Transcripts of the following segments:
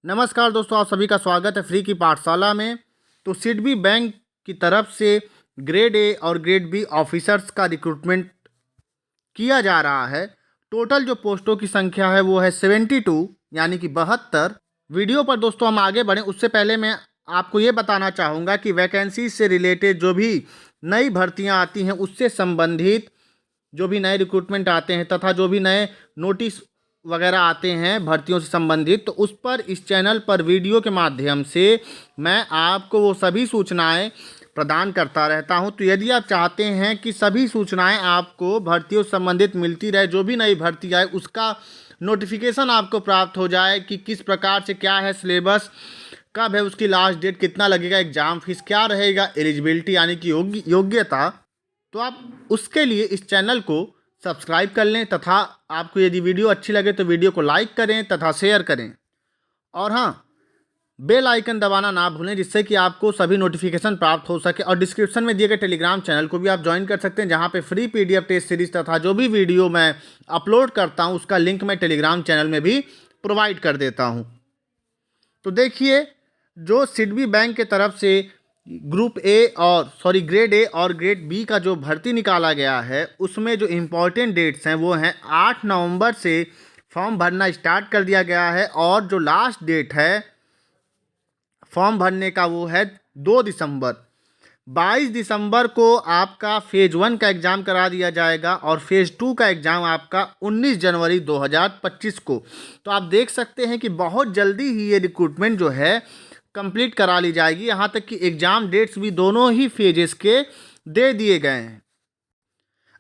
नमस्कार दोस्तों, आप सभी का स्वागत है फ्री की पाठशाला में। तो सिडबी बैंक की तरफ से ग्रेड ए और ग्रेड बी ऑफिसर्स का रिक्रूटमेंट किया जा रहा है। टोटल जो पोस्टों की संख्या है वो है 72, यानी कि 72। वीडियो पर दोस्तों हम आगे बढ़ें उससे पहले मैं आपको ये बताना चाहूँगा कि वैकेंसी से रिलेटेड जो भी नई भर्तियाँ आती हैं उससे संबंधित जो भी नए रिक्रूटमेंट आते हैं तथा जो भी नए नोटिस वगैरह आते हैं भर्तियों से संबंधित, तो उस पर इस चैनल पर वीडियो के माध्यम से मैं आपको वो सभी सूचनाएं प्रदान करता रहता हूं। तो यदि आप चाहते हैं कि सभी सूचनाएं आपको भर्तियों से संबंधित मिलती रहे, जो भी नई भर्ती आए उसका नोटिफिकेशन आपको प्राप्त हो जाए कि किस प्रकार से क्या है सिलेबस, कब है उसकी लास्ट डेट, कितना लगेगा एग्ज़ाम फीस, क्या रहेगा एलिजिबिलिटी यानी कि योग्यता, तो आप उसके लिए इस चैनल को सब्सक्राइब कर लें तथा आपको यदि वीडियो अच्छी लगे तो वीडियो को लाइक करें तथा शेयर करें। और हाँ, बेल आइकन दबाना ना भूलें जिससे कि आपको सभी नोटिफिकेशन प्राप्त हो सके। और डिस्क्रिप्शन में दिए गए टेलीग्राम चैनल को भी आप ज्वाइन कर सकते हैं, जहां पे फ्री पीडीएफ टेस्ट सीरीज तथा जो भी वीडियो मैं अपलोड करता हूं उसका लिंक मैं टेलीग्राम चैनल में भी प्रोवाइड कर देता हूं। तो देखिए, जो सिडबी बैंक के तरफ से ग्रेड ए और ग्रेड बी का जो भर्ती निकाला गया है उसमें जो इम्पोर्टेंट डेट्स हैं वो हैं 8 नवंबर से फॉर्म भरना स्टार्ट कर दिया गया है, और जो लास्ट डेट है फॉर्म भरने का वो है 2 दिसंबर। 22 दिसंबर को आपका फेज़ 1 का एग्ज़ाम करा दिया जाएगा और फेज़ 2 का एग्ज़ाम आपका 19 जनवरी 2025 को। तो आप देख सकते हैं कि बहुत जल्दी ही ये रिक्रूटमेंट जो है कंप्लीट करा ली जाएगी। यहाँ तक कि एग्ज़ाम डेट्स भी दोनों ही फेजेस के दे दिए गए हैं।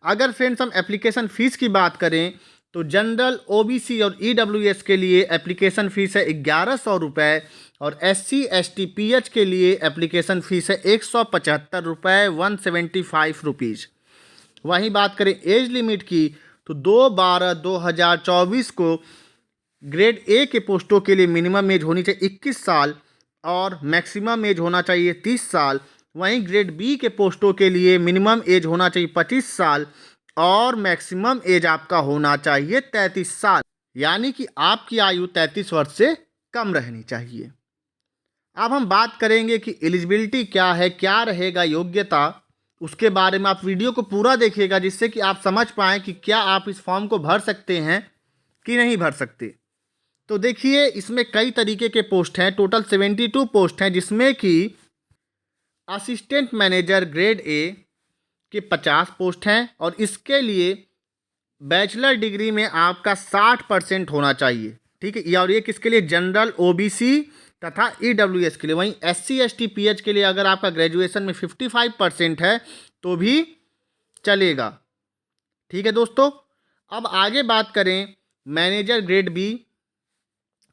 अगर फ्रेंड्स हम एप्लीकेशन फ़ीस की बात करें तो जनरल, ओबीसी और ईडब्ल्यूएस के लिए एप्लीकेशन फ़ीस है 1100 रुपये, और SC ST PH के लिए एप्लीकेशन फ़ीस है 175 रुपये, 175 रुपीज़। वहीं बात करें एज लिमिट की तो 2/12/2024 को ग्रेड ए के पोस्टों के लिए मिनिमम एज होनी चाहिए 21 साल और मैक्सिमम एज होना चाहिए 30 साल। वहीं ग्रेड बी के पोस्टों के लिए मिनिमम एज होना चाहिए 25 साल और मैक्सिमम एज आपका होना चाहिए 33 साल, यानी कि आपकी आयु 33 वर्ष से कम रहनी चाहिए। अब हम बात करेंगे कि एलिजिबिलिटी क्या है, क्या रहेगा योग्यता, उसके बारे में आप वीडियो को पूरा देखिएगा जिससे कि आप समझ पाएँ कि क्या आप इस फॉर्म को भर सकते हैं कि नहीं भर सकते। तो देखिए, इसमें कई तरीके के पोस्ट हैं। टोटल 72 पोस्ट हैं, जिसमें कि असिस्टेंट मैनेजर ग्रेड ए के 50 पोस्ट हैं, और इसके लिए बैचलर डिग्री में आपका 60% होना चाहिए। ठीक है, और ये किसके लिए? जनरल, ओबीसी तथा ईडब्ल्यूएस के लिए। वहीं SC ST PH के लिए अगर आपका ग्रेजुएशन में 55% है तो भी चलेगा। ठीक है दोस्तों, अब आगे बात करें मैनेजर ग्रेड बी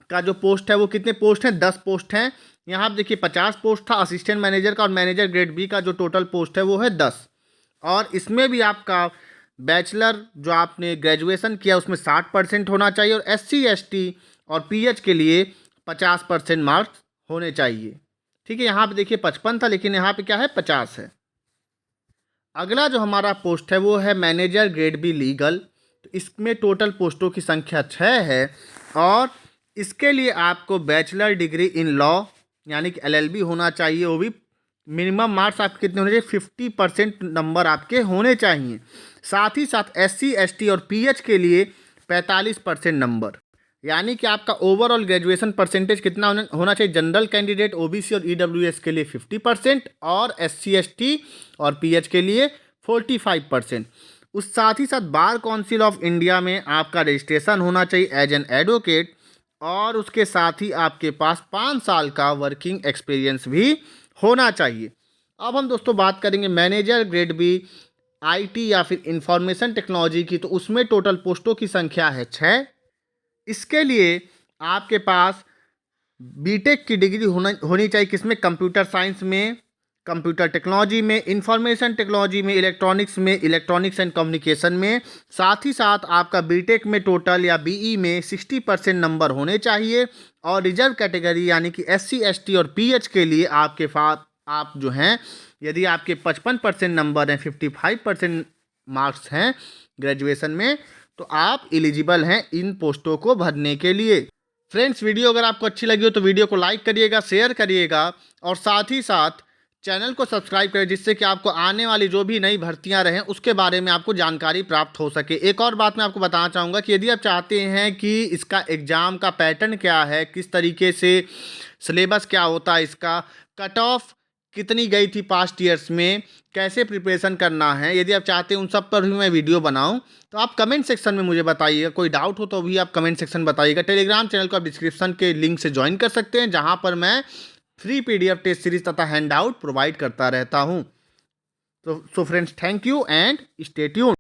का जो पोस्ट है वो कितने पोस्ट हैं? 10 पोस्ट हैं। यहाँ आप देखिए 50 पोस्ट था असिस्टेंट मैनेजर का, और मैनेजर ग्रेड बी का जो टोटल पोस्ट है वो है 10। और इसमें भी आपका बैचलर जो आपने ग्रेजुएशन किया उसमें 60% होना चाहिए, और SC ST और PH के लिए 50% मार्क्स होने चाहिए। ठीक है, यहाँ पे देखिए 55 था लेकिन यहाँ पे क्या है 50 है। अगला जो हमारा पोस्ट है वो है मैनेजर ग्रेड बी लीगल। तो इसमें टोटल पोस्टों की संख्या 6 है, और इसके लिए आपको बैचलर डिग्री इन लॉ यानी कि LLB होना चाहिए। वो भी मिनिमम मार्क्स आपके कितने होने चाहिए? 50% नंबर आपके होने चाहिए। साथ ही साथ SC ST और PH के लिए 45% नंबर, यानी कि आपका ओवरऑल ग्रेजुएशन परसेंटेज कितना होना चाहिए? जनरल कैंडिडेट, OBC और EWS के लिए 50% और SC ST और PH के लिए 45%। उस साथ ही साथ बार काउंसिल ऑफ इंडिया में आपका रजिस्ट्रेशन होना चाहिए एज एन एडवोकेट, और उसके साथ ही आपके पास 5 साल का वर्किंग एक्सपीरियंस भी होना चाहिए। अब हम दोस्तों बात करेंगे मैनेजर ग्रेड बी IT या फिर इंफॉर्मेशन टेक्नोलॉजी की। तो उसमें टोटल पोस्टों की संख्या है 6। इसके लिए आपके पास बीटेक की डिग्री होनी चाहिए। किसमें? कंप्यूटर साइंस में, कंप्यूटर टेक्नोलॉजी में, इंफॉर्मेशन टेक्नोलॉजी में, इलेक्ट्रॉनिक्स में, इलेक्ट्रॉनिक्स एंड कम्युनिकेशन में। साथ ही साथ आपका बीटेक में टोटल या BE में 60% नंबर होने चाहिए, और रिजर्व कैटेगरी यानी कि SC ST और PH के लिए आपके पास आप जो हैं, यदि आपके 55% नंबर हैं, 55% मार्क्स हैं ग्रेजुएशन में, तो आप एलिजिबल हैं इन पोस्टों को भरने के लिए। फ्रेंड्स, वीडियो अगर आपको अच्छी लगी हो तो वीडियो को लाइक करिएगा, शेयर करिएगा और साथ ही साथ चैनल को सब्सक्राइब करें, जिससे कि आपको आने वाली जो भी नई भर्तियां रहें उसके बारे में आपको जानकारी प्राप्त हो सके। एक और बात मैं आपको बताना चाहूँगा कि यदि आप चाहते हैं कि इसका एग्ज़ाम का पैटर्न क्या है, किस तरीके से सिलेबस क्या होता है, इसका कट ऑफ कितनी गई थी पास्ट ईयर्स में, कैसे प्रिपरेशन करना है, यदि आप चाहते हैं उन सब पर भी मैं वीडियो बनाऊं तो आप कमेंट सेक्शन में मुझे बताइएगा। कोई डाउट हो तो भी आप कमेंट सेक्शन बताइएगा। टेलीग्राम चैनल को आप डिस्क्रिप्शन के लिंक से ज्वाइन कर सकते हैं, जहां पर मैं फ्री पीडीएफ टेस्ट सीरीज तथा हैंड आउट प्रोवाइड करता रहता हूं। तो friends, thank you and stay tuned.